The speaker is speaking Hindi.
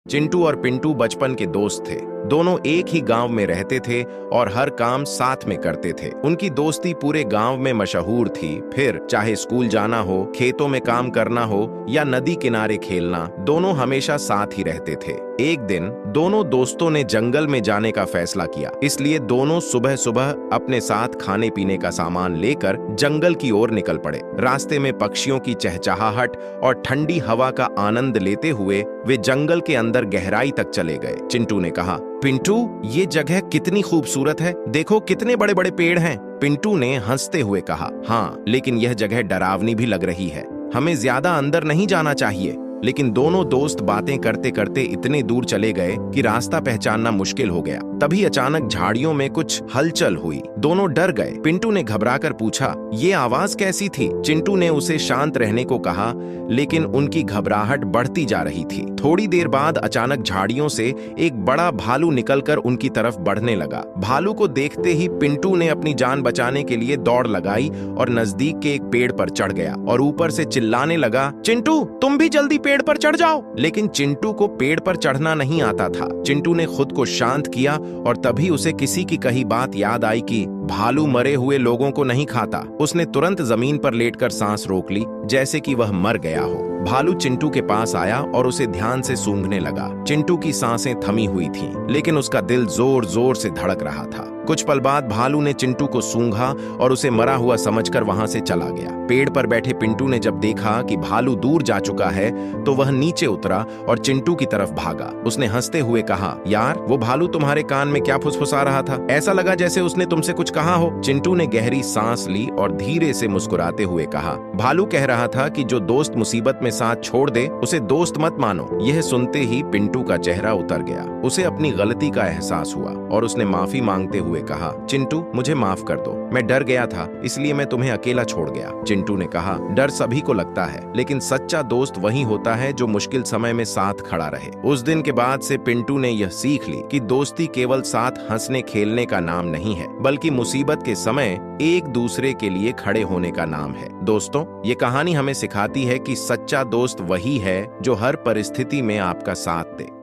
चिंटू और पिंटू बचपन के दोस्त थे। दोनों एक ही गांव में रहते थे और हर काम साथ में करते थे। उनकी दोस्ती पूरे गांव में मशहूर थी। फिर चाहे स्कूल जाना हो, खेतों में काम करना हो या नदी किनारे खेलना, दोनों हमेशा साथ ही रहते थे। एक दिन दोनों दोस्तों ने जंगल में जाने का फैसला किया, इसलिए दोनों सुबह सुबह अपने साथ खाने पीने का सामान लेकर जंगल की ओर निकल पड़े। रास्ते में पक्षियों की चहचहाहट और ठंडी हवा का आनंद लेते हुए वे जंगल के अंदर गहराई तक चले गए। चिंटू ने कहा, पिंटू, ये जगह कितनी खूबसूरत है, देखो कितने बड़े बड़े पेड़ हैं। पिंटू ने हंसते हुए कहा, हाँ, लेकिन यह जगह डरावनी भी लग रही है, हमें ज्यादा अंदर नहीं जाना चाहिए। लेकिन दोनों दोस्त बातें करते करते इतने दूर चले गए कि रास्ता पहचानना मुश्किल हो गया। तभी अचानक झाड़ियों में कुछ हलचल हुई। दोनों डर गए। पिंटू ने घबराकर पूछा, ये आवाज कैसी थी? चिंटू ने उसे शांत रहने को कहा, लेकिन उनकी घबराहट बढ़ती जा रही थी। थोड़ी देर बाद अचानक झाड़ियों से एक बड़ा भालू निकलकर उनकी तरफ बढ़ने लगा। भालू को देखते ही पिंटू ने अपनी जान बचाने के लिए दौड़ लगाई और नजदीक के एक पेड़ पर चढ़ गया और ऊपर से चिल्लाने लगा, चिंटू, तुम भी जल्दी पेड़ पर चढ़ जाओ। लेकिन चिंटू को पेड़ पर चढ़ना नहीं आता था। चिंटू ने खुद को शांत किया और तभी उसे किसी की कही बात याद आई कि भालू मरे हुए लोगों को नहीं खाता। उसने तुरंत जमीन पर लेटकर सांस रोक ली, जैसे कि वह मर गया हो। भालू चिंटू के पास आया और उसे ध्यान से सूंघने लगा। चिंटू की सांसें थमी हुई थीं, लेकिन उसका दिल जोर जोर से धड़क रहा था। कुछ पल बाद भालू ने चिंटू को सूंघा और उसे मरा हुआ समझकर वहां से चला गया। पेड़ पर बैठे पिंटू ने जब देखा कि भालू दूर जा चुका है तो वह नीचे उतरा और चिंटू की तरफ भागा। उसने हंसते हुए कहा, यार, वो भालू तुम्हारे कान में क्या फुसफुसा रहा था? ऐसा लगा जैसे उसने तुमसे कुछ कहा हो। चिंटू ने गहरी सांस ली और धीरे से मुस्कुराते हुए कहा, भालू कह रहा था कि जो दोस्त मुसीबत में साथ छोड़ दे उसे दोस्त मत मानो। यह सुनते ही पिंटू का चेहरा उतर गया। उसे अपनी गलती का एहसास हुआ और उसने माफी मांगते हुए कहा, चिंटू, मुझे माफ कर दो, मैं डर गया था, इसलिए मैं तुम्हें अकेला छोड़ गया। चिंटू ने कहा, डर सभी को लगता है, लेकिन सच्चा दोस्त वही होता है जो मुश्किल समय में साथ खड़ा रहे। उस दिन के बाद से पिंटू ने यह सीख ली कि दोस्ती केवल साथ हंसने खेलने का नाम नहीं है, बल्कि मुसीबत के समय एक दूसरे के लिए खड़े होने का नाम है। दोस्तों, ये कहानी हमें सिखाती है कि सच्चा दोस्त वही है जो हर परिस्थिति में आपका साथ दे।